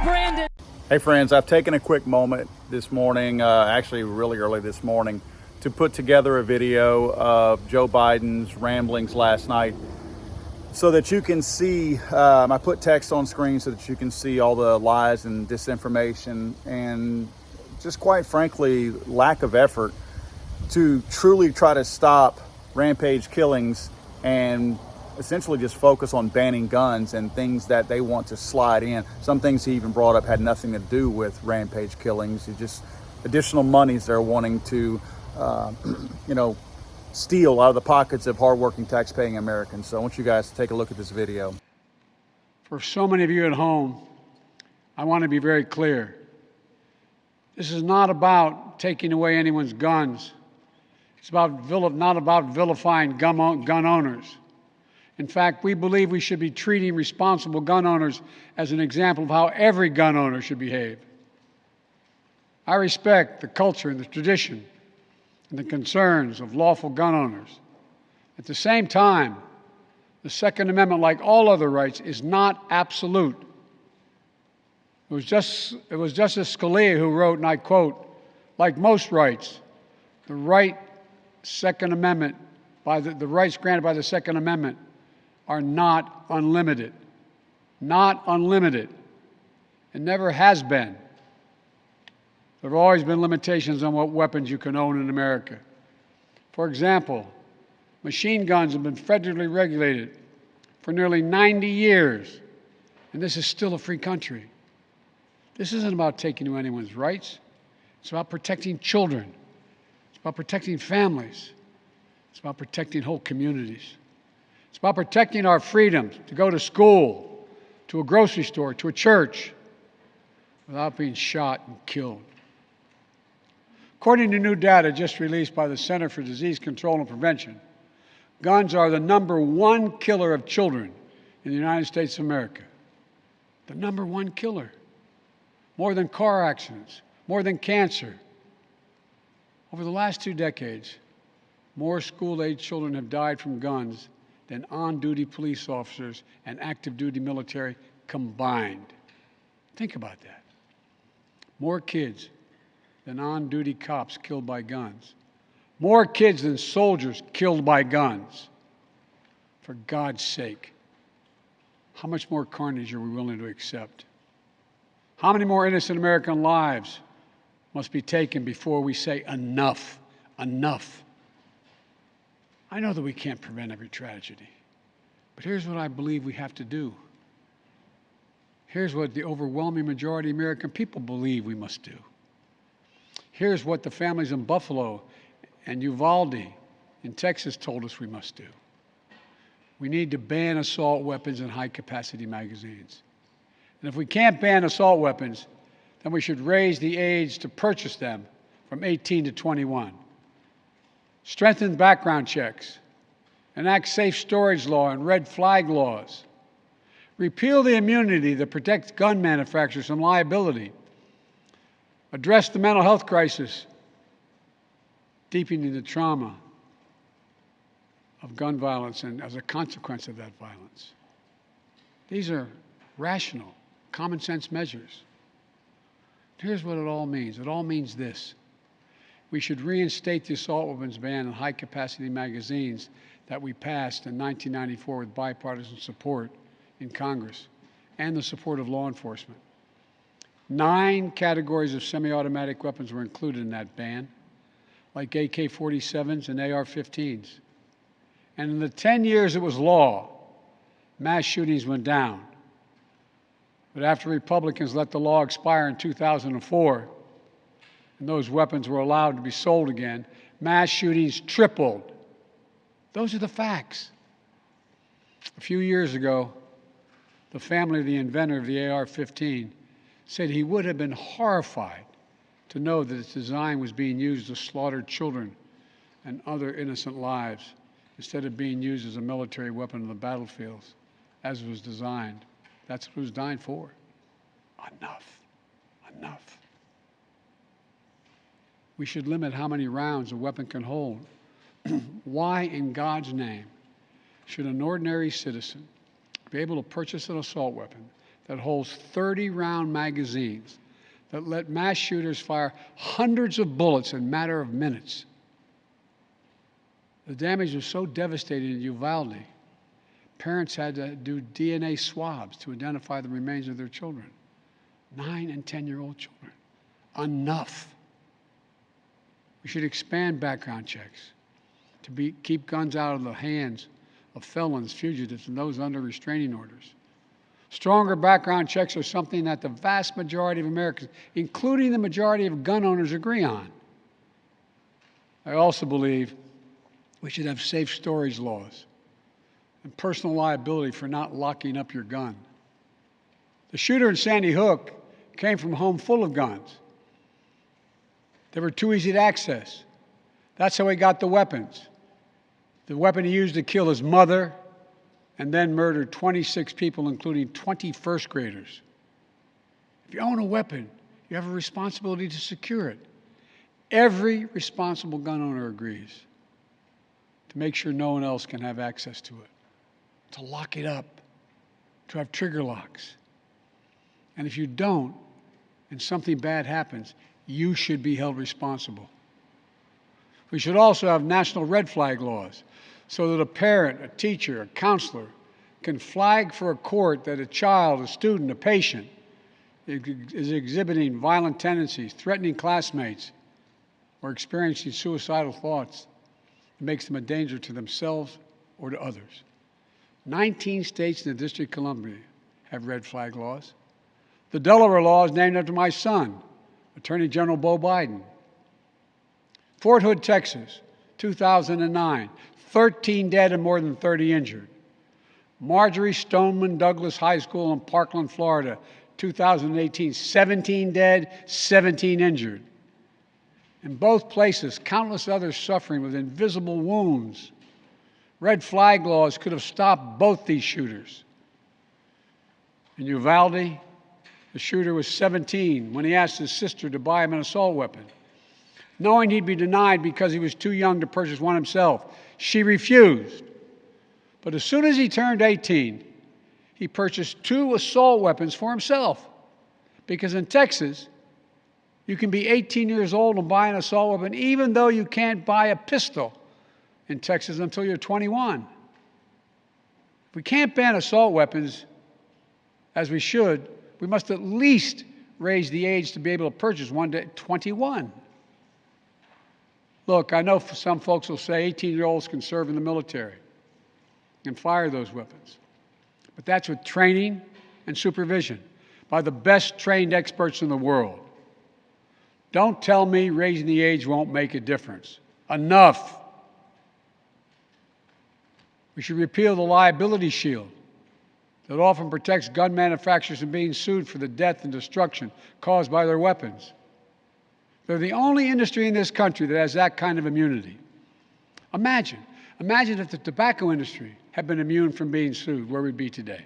Brandon. Hey friends, I've taken a quick moment this morning, actually really early this morning, to put together a video of Joe Biden's ramblings last night so that you can see, I put text on screen so that you can see all the lies and disinformation and just quite frankly, lack of effort to truly try to stop rampage killings and essentially just focus on banning guns and things that they want to slide in. Some things he even brought up had nothing to do with rampage killings. It's just additional monies they're wanting to, steal out of the pockets of hardworking tax-paying Americans. So I want you guys to take a look at this video. For so many of you at home, I want to be very clear. This is not about taking away anyone's guns. It's not about vilifying gun owners. In fact, we believe we should be treating responsible gun owners as an example of how every gun owner should behave. I respect the culture and the tradition and the concerns of lawful gun owners. At the same time, the Second Amendment, like all other rights, is not absolute. It was Justice Scalia who wrote, and I quote, "Like most rights, the rights granted by the Second Amendment are not unlimited." Not unlimited. It never has been. There have always been limitations on what weapons you can own in America. For example, machine guns have been federally regulated for nearly 90 years, and this is still a free country. This isn't about taking away anyone's rights. It's about protecting children. It's about protecting families. It's about protecting whole communities. It's about protecting our freedom to go to school, to a grocery store, to a church, without being shot and killed. According to new data just released by the Center for Disease Control and Prevention, guns are the #1 killer of children in the United States of America. The #1 killer. More than car accidents, more than cancer. Over the last 2 decades, more school-aged children have died from guns than on-duty police officers and active-duty military combined. Think about that. More kids than on-duty cops killed by guns. More kids than soldiers killed by guns. For God's sake, how much more carnage are we willing to accept? How many more innocent American lives must be taken before we say enough, enough? I know that we can't prevent every tragedy, but here's what I believe we have to do. Here's what the overwhelming majority of American people believe we must do. Here's what the families in Buffalo and Uvalde in Texas told us we must do. We need to ban assault weapons and high-capacity magazines. And if we can't ban assault weapons, then we should raise the age to purchase them from 18 to 21. Strengthen background checks, enact safe storage law and red flag laws. Repeal the immunity that protects gun manufacturers from liability. Address the mental health crisis, deepening the trauma of gun violence and as a consequence of that violence. These are rational, common sense measures. Here's what it all means. It all means this. We should reinstate the assault weapons ban on high-capacity magazines that we passed in 1994 with bipartisan support in Congress and the support of law enforcement. 9 categories of semi-automatic weapons were included in that ban, like AK-47s and AR-15s. And in the 10 years it was law, mass shootings went down. But after Republicans let the law expire in 2004, and those weapons were allowed to be sold again, mass shootings tripled. Those are the facts. A few years ago, the family of the inventor of the AR-15 said he would have been horrified to know that its design was being used to slaughter children and other innocent lives instead of being used as a military weapon on the battlefields as it was designed. That's what it was designed for. Enough. Enough. We should limit how many rounds a weapon can hold. Why in God's name should an ordinary citizen be able to purchase an assault weapon that holds 30-round magazines that let mass shooters fire hundreds of bullets in a matter of minutes. The damage was so devastating in Uvalde, parents had to do DNA swabs to identify the remains of their children. 9 and 10-year-old children. Enough. We should expand background checks to keep guns out of the hands of felons, fugitives, and those under restraining orders. Stronger background checks are something that the vast majority of Americans, including the majority of gun owners, agree on. I also believe we should have safe storage laws and personal liability for not locking up your gun. The shooter in Sandy Hook came from a home full of guns. They were too easy to access. That's how he got the weapons. The weapon he used to kill his mother and then murdered 26 people, including 20 first graders. If you own a weapon, you have a responsibility to secure it. Every responsible gun owner agrees to make sure no one else can have access to it, to lock it up, to have trigger locks. And if you don't, and something bad happens, you should be held responsible. We should also have national red flag laws so that a parent, a teacher, a counselor can flag for a court that a child, a student, a patient is exhibiting violent tendencies, threatening classmates, or experiencing suicidal thoughts. It makes them a danger to themselves or to others. 19 states in the District of Columbia have red flag laws. The Delaware law is named after my son, Attorney General Beau Biden. Fort Hood, Texas, 2009, 13 dead and more than 30 injured. Marjorie Stoneman Douglas High School in Parkland, Florida, 2018, 17 dead, 17 injured. In both places, countless others suffering with invisible wounds. Red flag laws could have stopped both these shooters. In Uvalde, the shooter was 17 when he asked his sister to buy him an assault weapon. Knowing he'd be denied because he was too young to purchase one himself, she refused. But as soon as he turned 18, he purchased 2 assault weapons for himself. Because in Texas, you can be 18 years old and buy an assault weapon, even though you can't buy a pistol in Texas until you're 21. If we can't ban assault weapons, as we should, we must at least raise the age to be able to purchase one to 21. Look, I know some folks will say 18-year-olds can serve in the military and fire those weapons. But that's with training and supervision by the best trained experts in the world. Don't tell me raising the age won't make a difference. Enough. We should repeal the liability shield that often protects gun manufacturers from being sued for the death and destruction caused by their weapons. They're the only industry in this country that has that kind of immunity. Imagine if the tobacco industry had been immune from being sued, where we'd be today.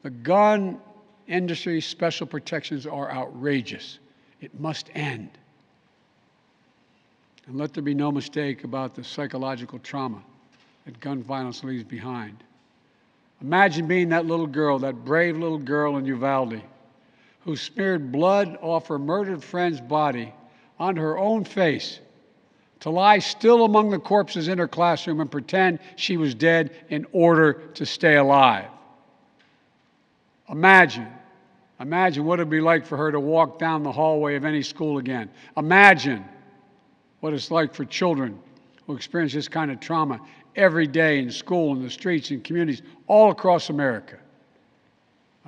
The gun industry's special protections are outrageous. It must end. And let there be no mistake about the psychological trauma that gun violence leaves behind. Imagine being that little girl, that brave little girl in Uvalde, who smeared blood off her murdered friend's body onto her own face to lie still among the corpses in her classroom and pretend she was dead in order to stay alive. Imagine what it'd be like for her to walk down the hallway of any school again. Imagine what it's like for children who experience this kind of trauma every day in school, in the streets, in communities all across America.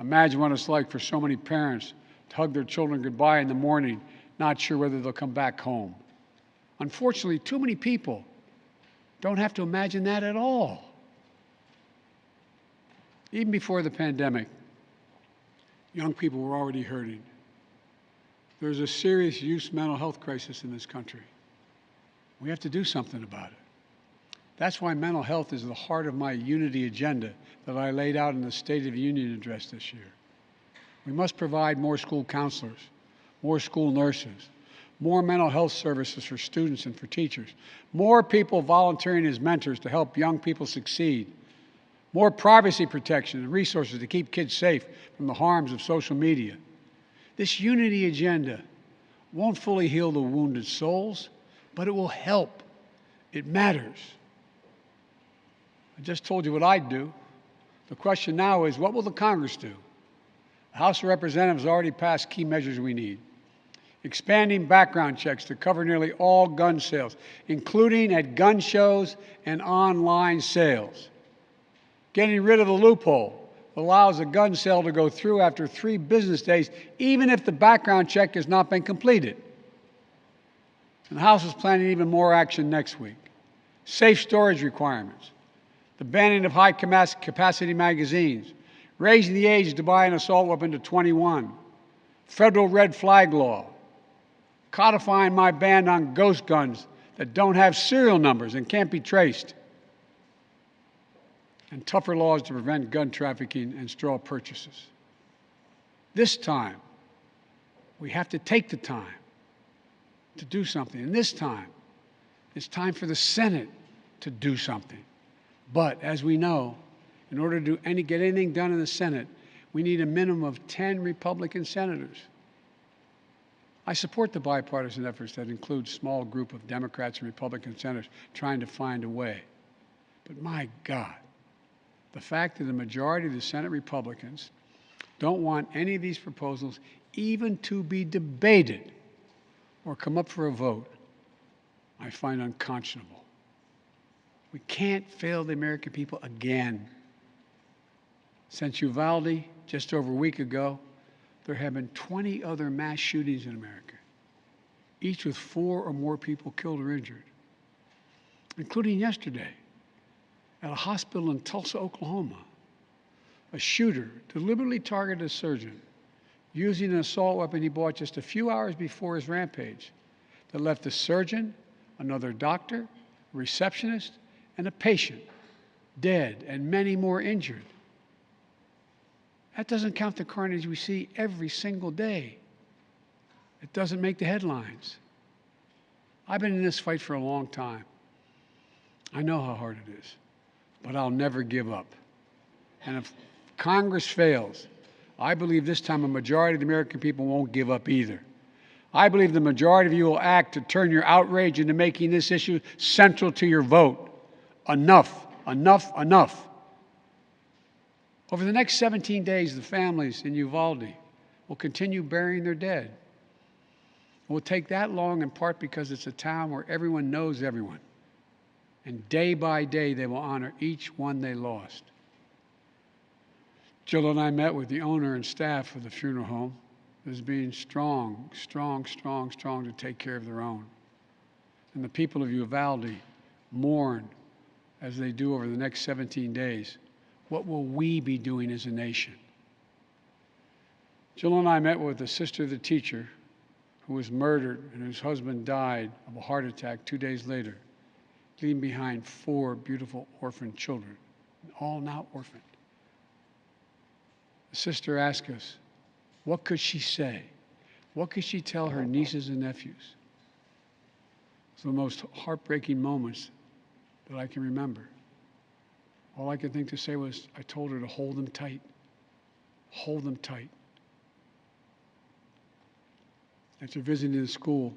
Imagine what it's like for so many parents to hug their children goodbye in the morning, not sure whether they'll come back home. Unfortunately, too many people don't have to imagine that at all. Even before the pandemic, young people were already hurting. There's a serious youth mental health crisis in this country. We have to do something about it. That's why mental health is the heart of my unity agenda that I laid out in the State of the Union address this year. We must provide more school counselors, more school nurses, more mental health services for students and for teachers, more people volunteering as mentors to help young people succeed, more privacy protection and resources to keep kids safe from the harms of social media. This unity agenda won't fully heal the wounded souls, but it will help. It matters. I just told you what I'd do. The question now is, what will the Congress do? The House of Representatives already passed key measures we need. Expanding background checks to cover nearly all gun sales, including at gun shows and online sales. Getting rid of the loophole that allows a gun sale to go through after 3 business days, even if the background check has not been completed. And the House is planning even more action next week. Safe storage requirements, the banning of high-capacity magazines, raising the age to buy an assault weapon to 21, federal red flag law, codifying my ban on ghost guns that don't have serial numbers and can't be traced, and tougher laws to prevent gun trafficking and straw purchases. This time, we have to take the time to do something. And this time, it's time for the Senate to do something. But as we know, in order to get anything done in the Senate, we need a minimum of 10 Republican senators. I support the bipartisan efforts that include a small group of Democrats and Republican senators trying to find a way. But my God, the fact that the majority of the Senate Republicans don't want any of these proposals even to be debated or come up for a vote, I find unconscionable. We can't fail the American people again. Since Uvalde, just over a week ago, there have been 20 other mass shootings in America, each with 4 or more people killed or injured, including yesterday at a hospital in Tulsa, Oklahoma. A shooter deliberately targeted a surgeon using an assault weapon he bought just a few hours before his rampage that left a surgeon, another doctor, a receptionist, and a patient dead and many more injured. That doesn't count the carnage we see every single day. It doesn't make the headlines. I've been in this fight for a long time. I know how hard it is, but I'll never give up. And if Congress fails, I believe this time a majority of the American people won't give up either. I believe the majority of you will act to turn your outrage into making this issue central to your vote. Enough, enough, enough. Over the next 17 days, the families in Uvalde will continue burying their dead. It will take that long in part because it's a town where everyone knows everyone. And day by day, they will honor each one they lost. Jill and I met with the owner and staff of the funeral home as being strong to take care of their own. And the people of Uvalde mourn as they do over the next 17 days. What will we be doing as a nation? Jill and I met with the sister of the teacher who was murdered and whose husband died of a heart attack 2 days later, leaving behind 4 beautiful orphaned children, all now orphaned. The sister asked us, what could she say? What could she tell her nieces and nephews? It's the most heartbreaking moments that I can remember. All I could think to say was, I told her to hold them tight. Hold them tight. After visiting the school,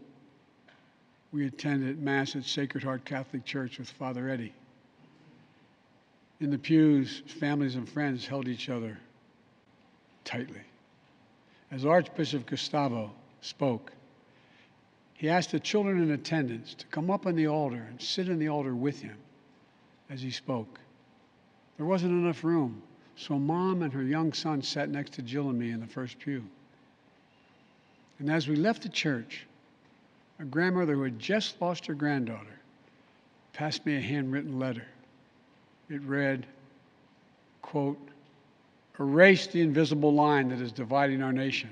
we attended Mass at Sacred Heart Catholic Church with Father Eddie. In the pews, families and friends held each other tightly. As Archbishop Gustavo spoke, he asked the children in attendance to come up on the altar and sit in the altar with him as he spoke. There wasn't enough room, so Mom and her young son sat next to Jill and me in the first pew. And as we left the church, a grandmother who had just lost her granddaughter passed me a handwritten letter. It read, quote, erase the invisible line that is dividing our nation.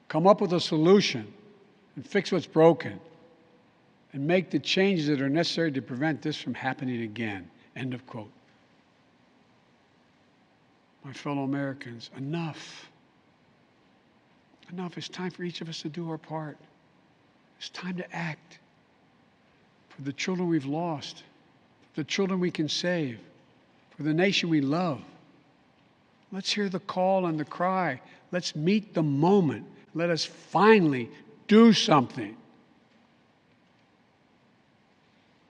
Come up with a solution and fix what's broken and make the changes that are necessary to prevent this from happening again. End of quote. My fellow Americans, enough. Enough. It's time for each of us to do our part. It's time to act for the children we've lost, for the children we can save, for the nation we love. Let's hear the call and the cry. Let's meet the moment. Let us finally do something.